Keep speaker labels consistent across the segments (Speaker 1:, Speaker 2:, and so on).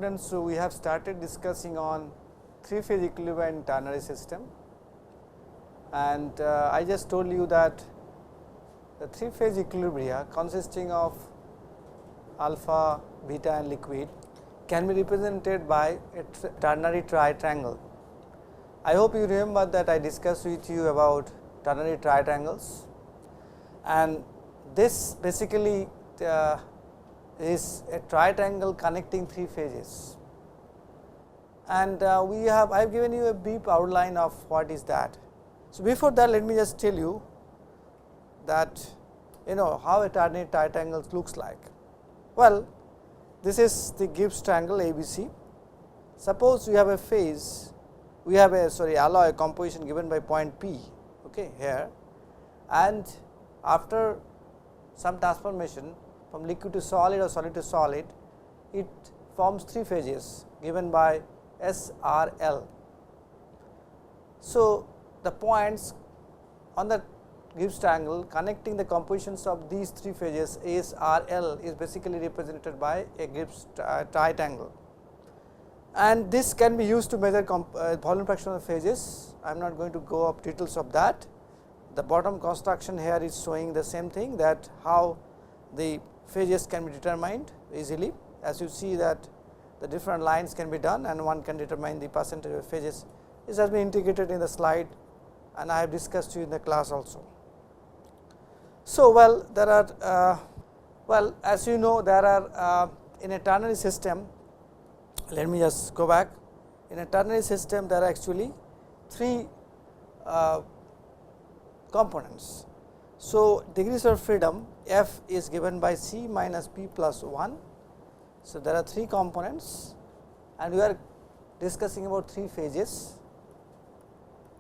Speaker 1: students, so we have started discussing on 3-phase equilibria in ternary system, and I just told you that the 3-phase equilibria consisting of alpha, beta and liquid can be represented by a ternary triangle. I hope you remember that I discussed with you about ternary triangles, and this basically is a triangle connecting 3 phases, and I have given you a brief outline of what is that. So, before that, let me just tell you that how a ternary triangle looks like. Well, this is the Gibbs triangle ABC. Suppose we have a phase, we have a alloy composition given by point P here, and after some transformation from liquid to solid or solid to solid, it forms 3 phases given by SRL. So, the points on the Gibbs triangle connecting the compositions of these 3 phases SRL is basically represented by a Gibbs triangle, and this can be used to measure volume fraction of the phases. I am not going to go up details of that. The bottom construction here is showing the same thing, that how the phases can be determined easily. As you see that the different lines can be done, and one can determine the percentage of phases. This has been integrated in the slide, and I have discussed you in the class also. So, well, there are as you know, there are in a ternary system, let me just go back. In a ternary system, there are actually 3 components. So, degrees of freedom F is given by C minus P plus 1. So, there are 3 components, and we are discussing about 3 phases.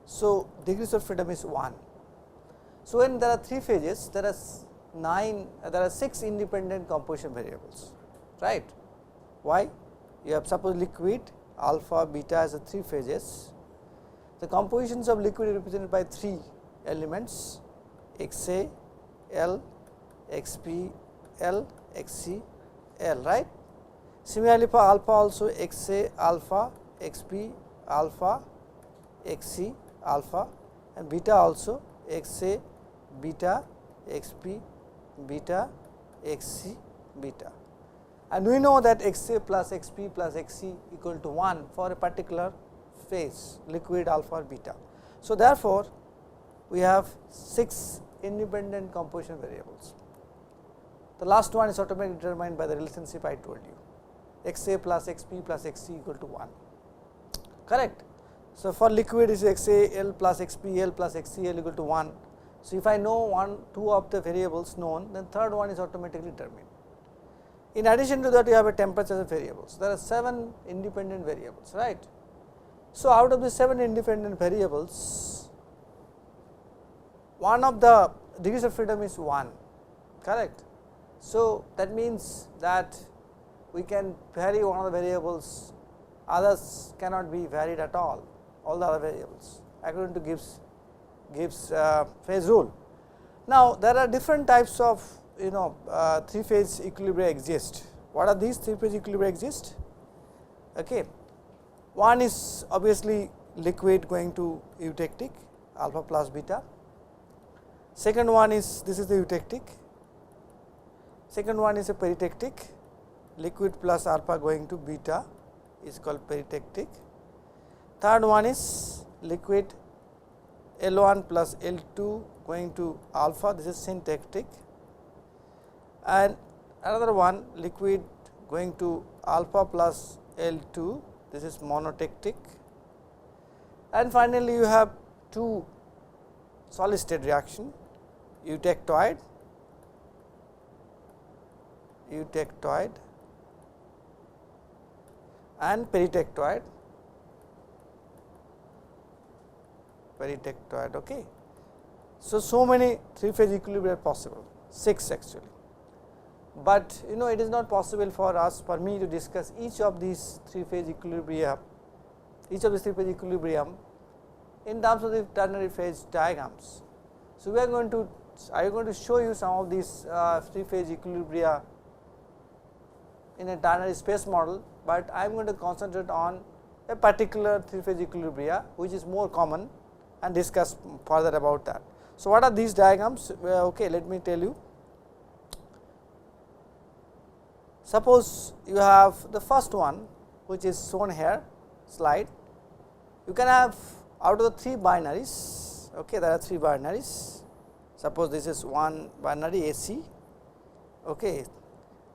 Speaker 1: So, degrees of freedom is 1. So, when there are 3 phases, there are 6 independent composition variables, right. Why? You have suppose liquid alpha, beta as the 3 phases. The compositions of liquid are represented by 3 elements, XA, L, XP, L, XC, L, right. Similarly, for alpha also XA, alpha, XP, alpha, XC, alpha, and beta also XA, beta, XP, beta, XC, beta. And we know that XA plus XP plus XC equal to 1 for a particular phase, liquid, alpha or beta. So, therefore, we have 6 independent composition variables. The last one is automatically determined by the relationship I told you, XA plus XP plus XC equal to 1, correct. So, for liquid is XA L plus XP L plus XC L equal to 1. So, if I know 2 of the variables known, then third one is automatically determined. In addition to that, you have a temperature variables. There are 7 independent variables, right. So, out of the 7 independent variables, one of the degrees of freedom is 1, correct. So, that means that we can vary one of the variables, others cannot be varied at all the other variables according to Gibbs phase rule. Now, there are different types of 3-phase equilibria exist. What are these 3-phase equilibria exist? One is obviously liquid going to eutectic, alpha plus beta. Second one is, this is the eutectic. Second one is a peritectic, liquid plus alpha going to beta is called peritectic. Third one is liquid L1 plus L2 going to alpha, this is syntactic, and another one liquid going to alpha plus L2, this is monotectic, and finally, you have 2 solid state reaction, eutectoid and peritectoid. Okay. So many 3-phase equilibria are possible, 6 actually, but it is not possible for me to discuss each of these 3-phase equilibria, equilibrium in terms of the ternary phase diagrams. So, I am going to show you some of these 3-phase equilibria in a ternary space model but I am going to concentrate on a particular 3-phase equilibria which is more common and discuss further about that. So, what are these diagrams? Okay, let me tell you. Suppose you have the first one which is shown here slide. You can have out of the 3 binaries, okay, there are 3 binaries. Suppose this is one binary AC, okay.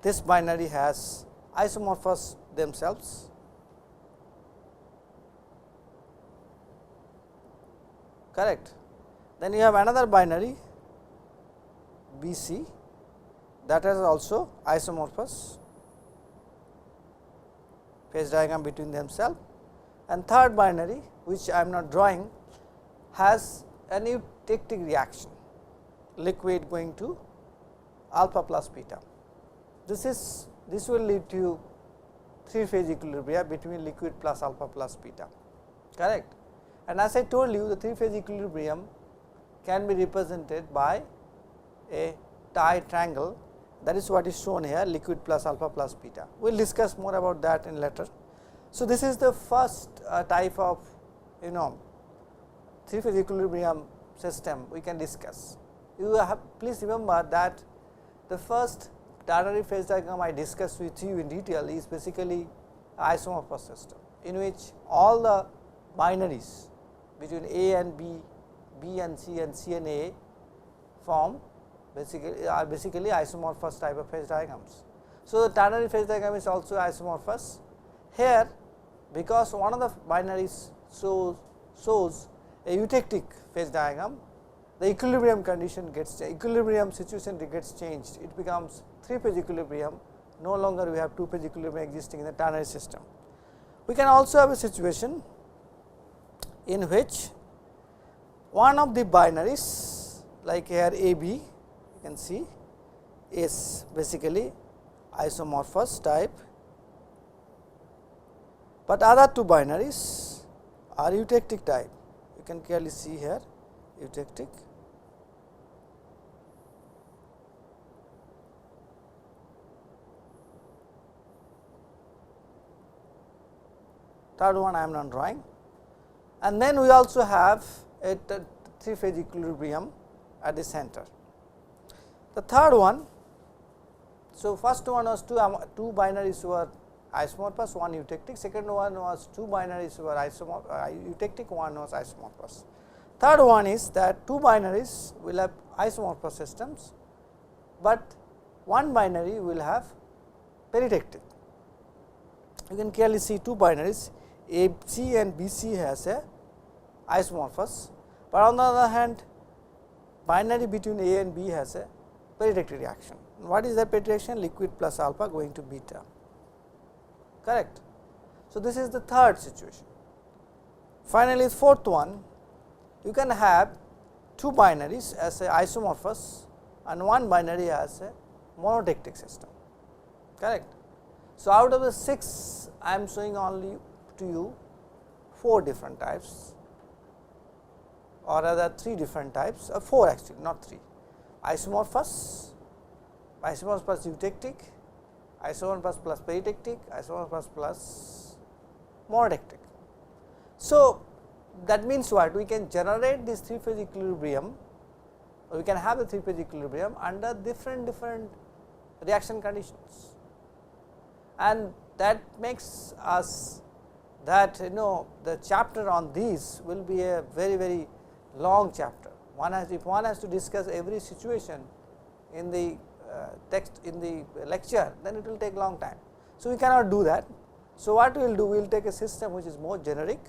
Speaker 1: This binary has isomorphous themselves, correct. Then you have another binary BC that is also isomorphous phase diagram between themselves, and third binary which I am not drawing has a eutectic reaction, liquid going to alpha plus beta. This will lead to 3-phase equilibria between liquid plus alpha plus beta, correct. And as I told you, the 3-phase equilibrium can be represented by a Ternary triangle, that is what is shown here, liquid plus alpha plus beta. We will discuss more about that in later. So, this is the first type of 3-phase equilibrium system we can discuss. You have, please remember that the first ternary phase diagram I discussed with you in detail is basically isomorphous system, in which all the binaries between A and B, B and C and A form are basically isomorphous type of phase diagrams. So, the ternary phase diagram is also isomorphous. Here, because one of the binaries shows a eutectic phase diagram, the equilibrium condition gets equilibrium situation gets changed. It becomes 3-phase equilibrium. No longer we have 2-phase equilibrium existing in the ternary system. We can also have a situation in which one of the binaries, like here AB, you can see, is basically isomorphous type, but other 2 binaries are eutectic type. You can clearly see here eutectic. Third one I am not drawing, and then we also have a 3-phase equilibrium at the center. The third one, so first one was two binaries were isomorphous, one eutectic, second one was 2 binaries were eutectic, one was isomorphous. Third one is that 2 binaries will have isomorphous systems, but one binary will have peritectic. You can clearly see 2 binaries AC and BC has a isomorphous, but on the other hand binary between A and B has a peritectic reaction. What is the peritectic reaction? Liquid plus alpha going to beta, correct. So, this is the third situation. Finally, fourth one, you can have 2 binaries as a isomorphous and one binary as a monotectic system, correct. So, out of the 6 I am showing only to you 4 different types, or rather 3 different types, or 4 actually, not 3. Isomorphous plus eutectic, isomorphous plus peritectic, isomorphous plus monotectic. So, that means what? We can generate this 3-phase equilibrium, or we can have the 3-phase equilibrium under different reaction conditions, and that makes us that the chapter on these will be a very long chapter. If one has to discuss every situation in the text in the lecture, then it will take long time. So, we cannot do that. So, what we will do? We will take a system which is more generic,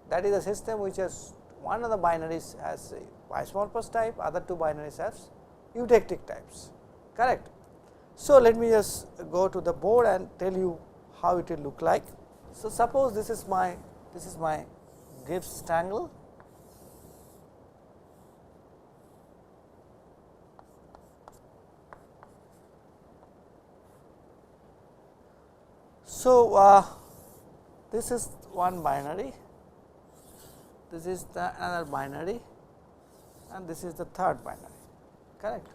Speaker 1: that is a system which has one of the binaries has isomorphous type, other 2 binaries has eutectic types, correct. So, let me just go to the board and tell you how it will look like. So, suppose this is my Gibbs triangle. So, this is one binary, this is the another binary, and this is the third binary, correct.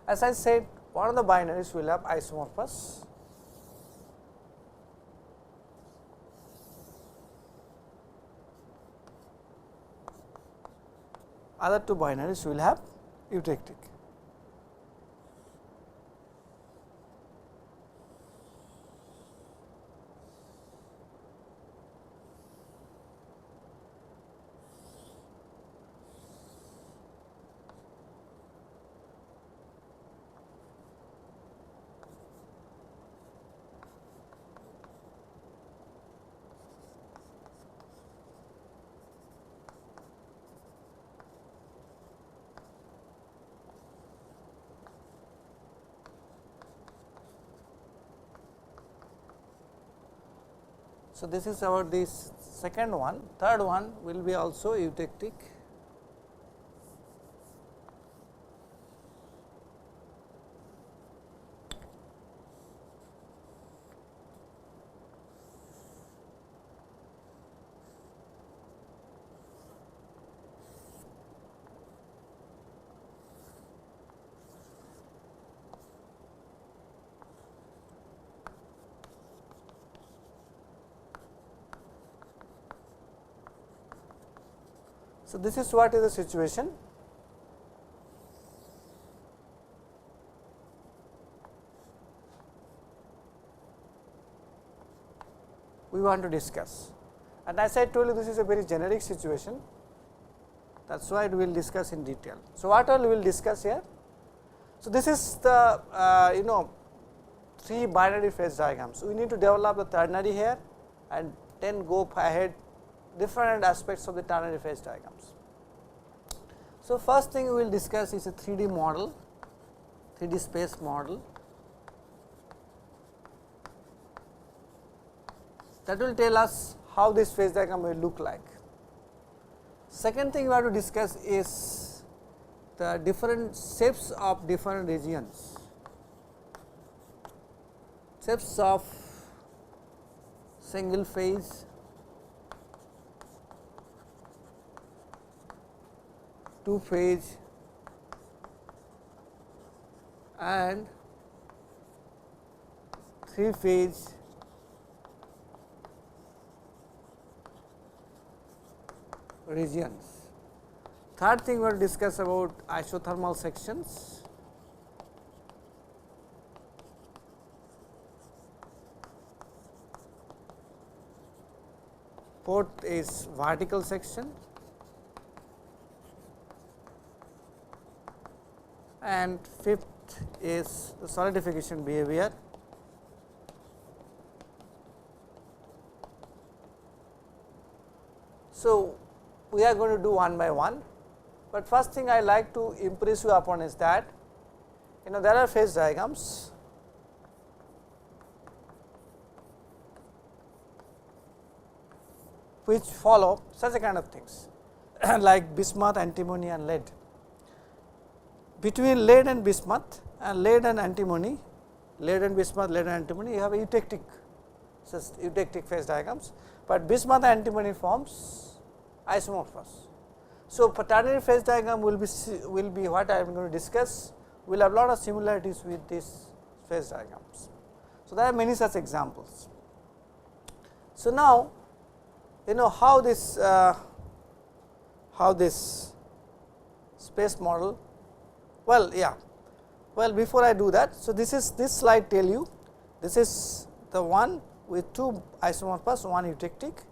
Speaker 1: As I said, one of the binaries will have isomorphous, other two binaries will have eutectic. So, this is about this second one. Third one will be also eutectic. So, this is what is the situation. We want to discuss, and as I told you, this is a very generic situation, that is why we will discuss in detail. So, what all we will discuss here? So, this is the three binary phase diagrams. We need to develop the ternary here and then go ahead different aspects of the ternary phase diagrams. So, first thing we will discuss is a 3D model, 3D space model, that will tell us how this phase diagram will look like. Second thing we have to discuss is the different shapes of different regions, shapes of single phase, two phase and three phase regions. Third thing we will discuss about isothermal sections. Fourth is vertical section, and fifth is the solidification behavior. So, we are going to do one by one, but first thing I like to impress you upon is that there are phase diagrams which follow such a kind of things like bismuth, antimony and lead. Between lead and bismuth and lead and antimony, lead and bismuth, lead and antimony, you have a eutectic phase diagrams, but bismuth and antimony forms isomorphous. So, ternary phase diagram will be what I am going to discuss, will have lot of similarities with these phase diagrams. So, there are many such examples. So, now how this space model, before I do that, so this slide tell you this is the one with two isomorphous, one eutectic,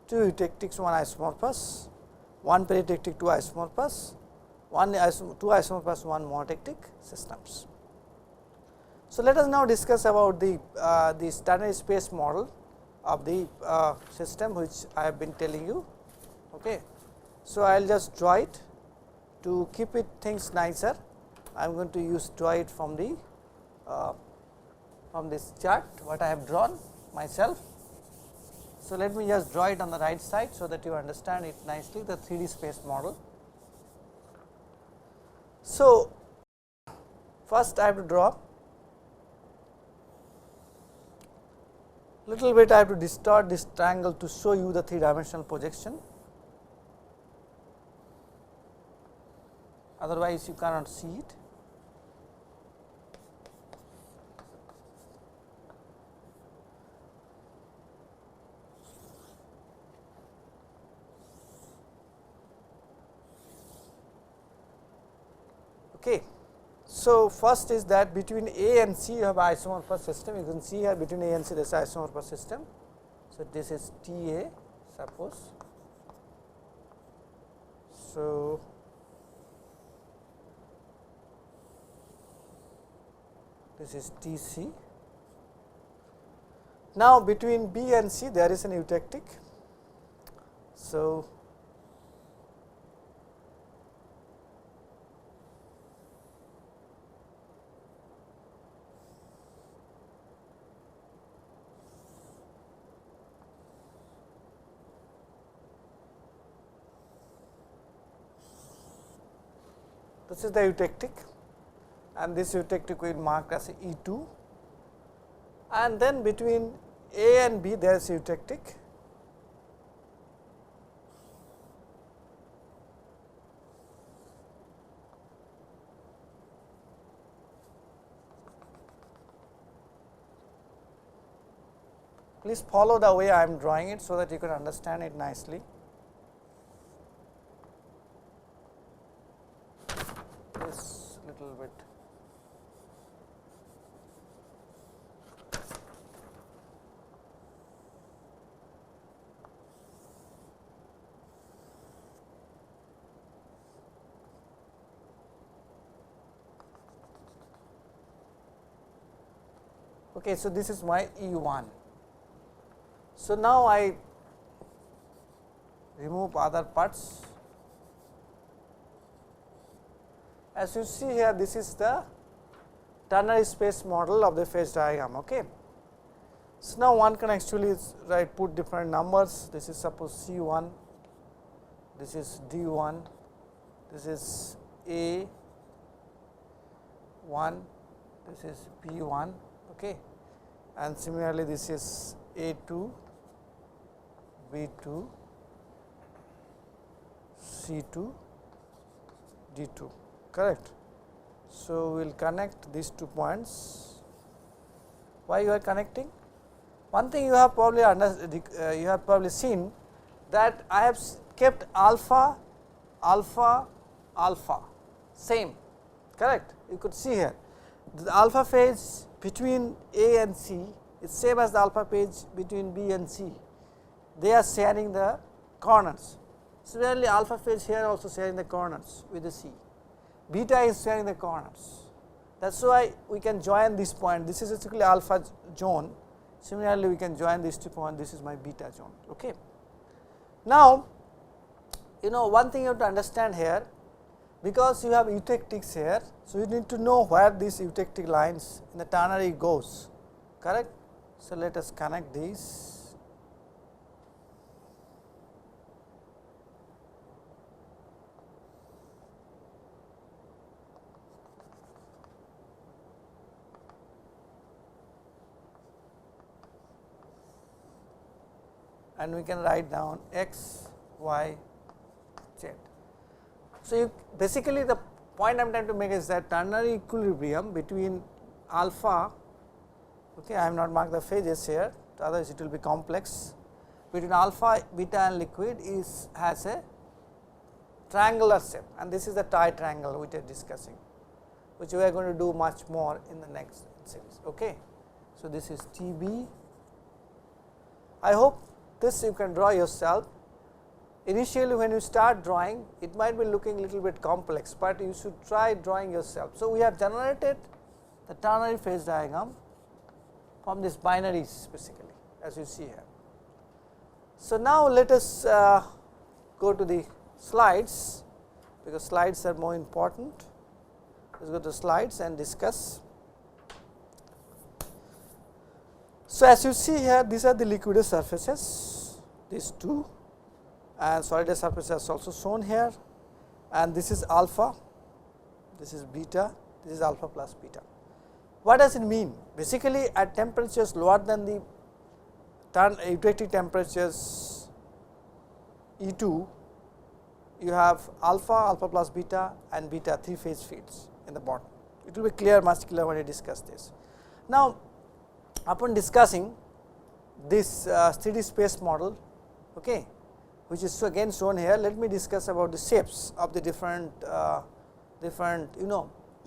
Speaker 1: two eutectics, one isomorphous, one peritectic, two isomorphous, two isomorphous, one monotectic systems. So, let us now discuss about the ternary space model of the system which I have been telling you. Okay. So, I will just draw it to keep it things nicer. I am going to draw it from this chart what I have drawn myself. So, let me just draw it on the right side, so that you understand it nicely, the 3D space model. So, first I have to draw little bit, I have to distort this triangle to show you the 3-dimensional projection, otherwise you cannot see it. Okay. So, first is that between A and C you have isomorphous system. You can see here between A and C there is isomorphous system. So, this is T A suppose. So, this is T C. Now, between B and C there is an eutectic. So, this is the eutectic, and this eutectic will mark as E2, and then between A and B there is eutectic. Please follow the way I am drawing it, so that you can understand it nicely. This little bit. Okay, so this is my E1. So, now I remove other parts. As you see here, this is the ternary space model of the phase diagram. Okay. So, now one can actually put different numbers. This is suppose C1, this is D1, this is A1, this is B1, okay. And similarly this is A2, B2, C2, D2, correct. So, we will connect these 2 points. Why you are connecting? One thing you have probably seen that I have kept alpha, alpha, alpha same, correct. You could see here the alpha phase between A and C is same as the alpha phase between B and C. They are sharing the corners. Similarly, alpha phase here also sharing the corners with the C. Beta is sharing the corners. That is why we can join this point. This is basically alpha zone. Similarly, we can join these 2 points. This is my beta zone. Okay. Now, one thing you have to understand here, because you have eutectics here. So, you need to know where these eutectic lines in the ternary goes, correct. So, let us connect these. And we can write down x, y, z. So, basically the point I am trying to make is that ternary equilibrium between alpha, okay, I have not marked the phases here, otherwise it will be complex, between alpha, beta and liquid has a triangular shape, and this is the tie triangle which we are discussing, which we are going to do much more in the next series. Okay. So, this is TB. I hope this you can draw yourself. Initially when you start drawing, it might be looking little bit complex, but you should try drawing yourself. So, we have generated the ternary phase diagram from these binaries basically, as you see here. So, now let us go to the slides, because slides are more important. Let us go to slides and discuss. So, as you see here, these are the liquid surfaces, these 2, and solid surfaces are also shown here, and this is alpha, this is beta, this is alpha plus beta. What does it mean? Basically, at temperatures lower than the eutectic temperatures E2, you have alpha, alpha plus beta and beta 3 phase fields in the bottom. It will be clear, much clearer when we discuss this. Now, upon discussing this 3D space model, okay, which is again shown here, let me discuss about the shapes of the different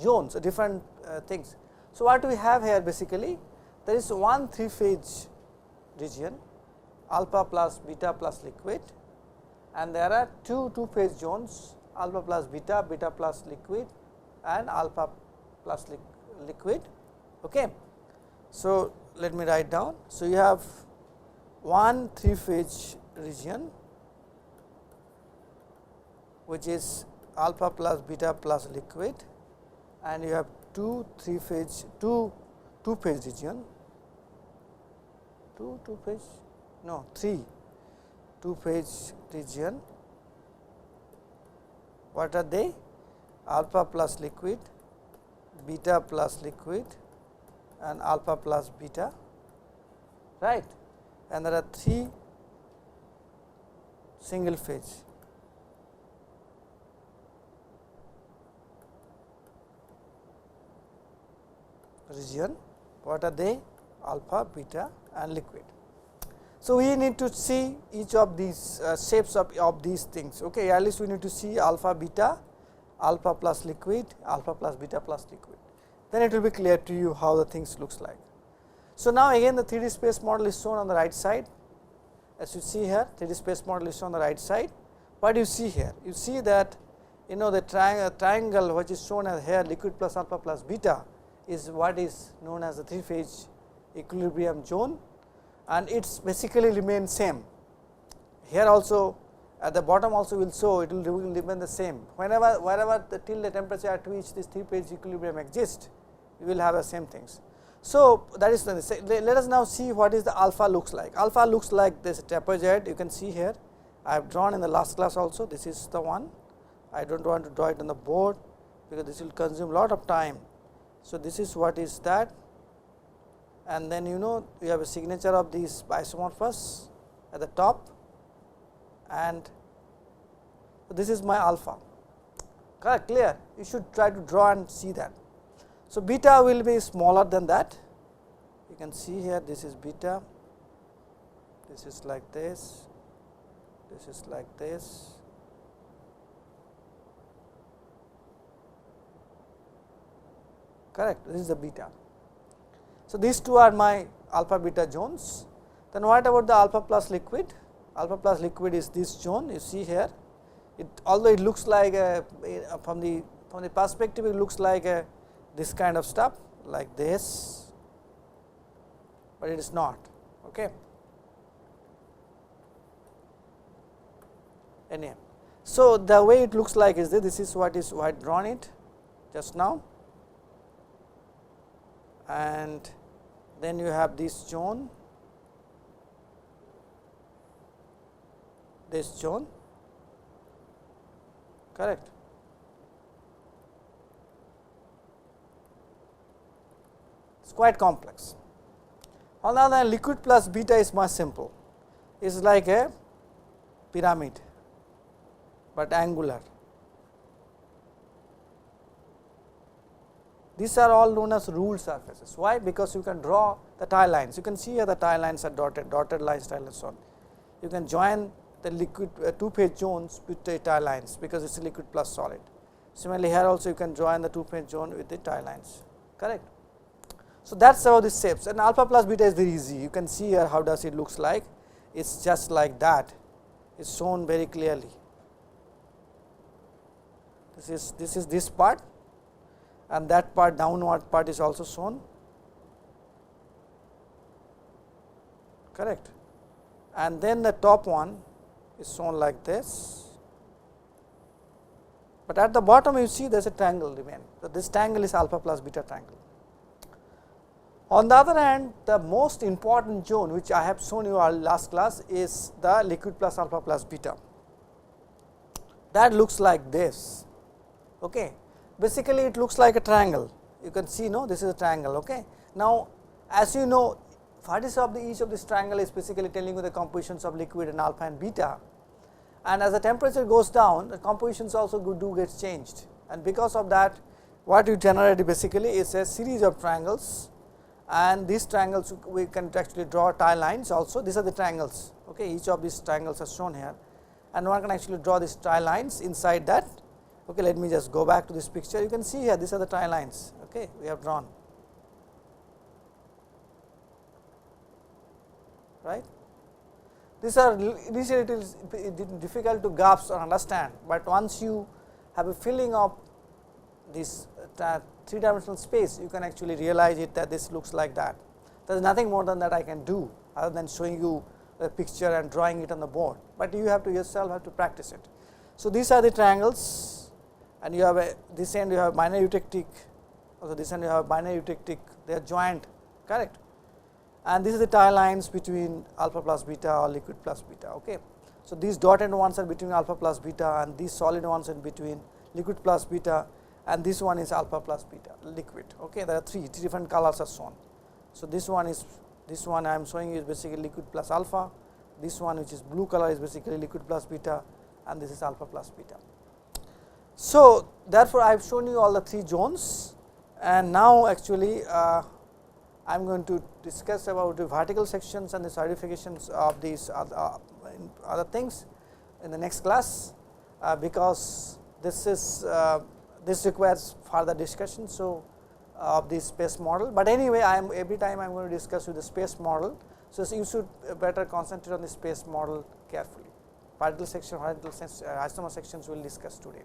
Speaker 1: zones, different things. So, what we have here basically, there is one 3-phase region alpha plus beta plus liquid, and there are two 2-phase zones alpha plus beta, beta plus liquid, and alpha plus liquid. Okay. So, let me write down. So, you have one 3-phase region which is alpha plus beta plus liquid, and you have two 2-phase region, three 2-phase region. What are they? Alpha plus liquid, beta plus liquid, and alpha plus beta, right, and there are 3 single phase. Region. What are they? Alpha, beta, and liquid. So, we need to see each of these shapes of these things. Okay. At least we need to see alpha, beta, alpha plus liquid, alpha plus beta plus liquid. Then it will be clear to you how the things looks like. So, now again the 3D space model is shown on the right side. As you see here, 3D space model is shown on the right side. What do you see here? You see that the triangle which is shown as here, liquid plus alpha plus beta, is what is known as the 3-phase equilibrium zone, and it's basically remain same. Here also at the bottom also will show it will remain the same. Wherever till the temperature at which this 3-phase equilibrium exists, you will have the same things. So, that is let us now see what is the alpha looks like. Alpha looks like this trapezoid, you can see here. I have drawn in the last class also. This is the one. I do not want to draw it on the board because this will consume lot of time. So, this is what is that, and then you have a signature of these isomorphous at the top, and this is my alpha. Correct, clear? You should try to draw and see that. So, beta will be smaller than that. You can see here, this is beta, this is like this, this is like this. Correct, this is the beta. So, these two are my alpha beta zones. Then what about the alpha plus liquid? Alpha plus liquid is this zone, you see here. Although it looks like from the perspective, it looks like this kind of stuff like this, but it is not. Okay. Anyway, so the way it looks like is this is what is I drawn it just now, and then you have this zone, correct. It is quite complex. On the other hand, liquid plus beta is much simple. It is like a pyramid, but angular. These are all known as ruled surfaces. Why? Because you can draw the tie lines. You can see here the tie lines are dotted lines, tie lines, so on. You can join the liquid 2-phase zones with the tie lines because it is liquid plus solid. Similarly, here also you can join the 2-phase zone with the tie lines, correct. So, that is how this shapes, and alpha plus beta is very easy. You can see here how does it looks like. It is just like that. It is shown very clearly. This is this part, and that part downward part is also shown, correct, and then the top one is shown like this, but at the bottom you see there is a triangle remain. So, this triangle is alpha plus beta triangle. On the other hand, the most important zone which I have shown you our last class is the liquid plus alpha plus beta. That looks like this. Okay. Basically, it looks like a triangle. You can see, this is a triangle. Okay. Now, as you know, what is of each of this triangle is basically telling you the compositions of liquid and alpha and beta, and as the temperature goes down, the compositions also do get changed, and because of that, what you generate basically is a series of triangles, and these triangles we can actually draw tie lines also. These are the triangles. Okay. Each of these triangles are shown here, and one can actually draw these tie lines inside that. Okay, let me just go back to this picture. You can see here these are the tri lines, okay, we have drawn, right. These are initially it is difficult to grasp or understand, but once you have a feeling of this three dimensional space, you can actually realize it that this looks like that. There is nothing more than that I can do other than showing you a picture and drawing it on the board, but you have to yourself have to practice it. So, these are the triangles, and you have a this end you have binary eutectic, also this end you have binary eutectic, they are joined, correct, and this is the tie lines between alpha plus beta or liquid plus beta. Okay. So, these dotted ones are between alpha plus beta, and these solid ones are between liquid plus beta, and this one is alpha plus beta liquid. Okay. There are three different colors are shown. So, this one I am showing you is basically liquid plus alpha, this one which is blue color is basically liquid plus beta, and this is alpha plus beta. So, therefore, I have shown you all the three zones, and now actually I am going to discuss about the vertical sections and the solidifications of these other things in the next class, because this is this requires further discussion. So, of the space model, but anyway I am every time I am going to discuss with the space model. So, you should better concentrate on the space model carefully. Particle section, horizontal isomer sections we will discuss today.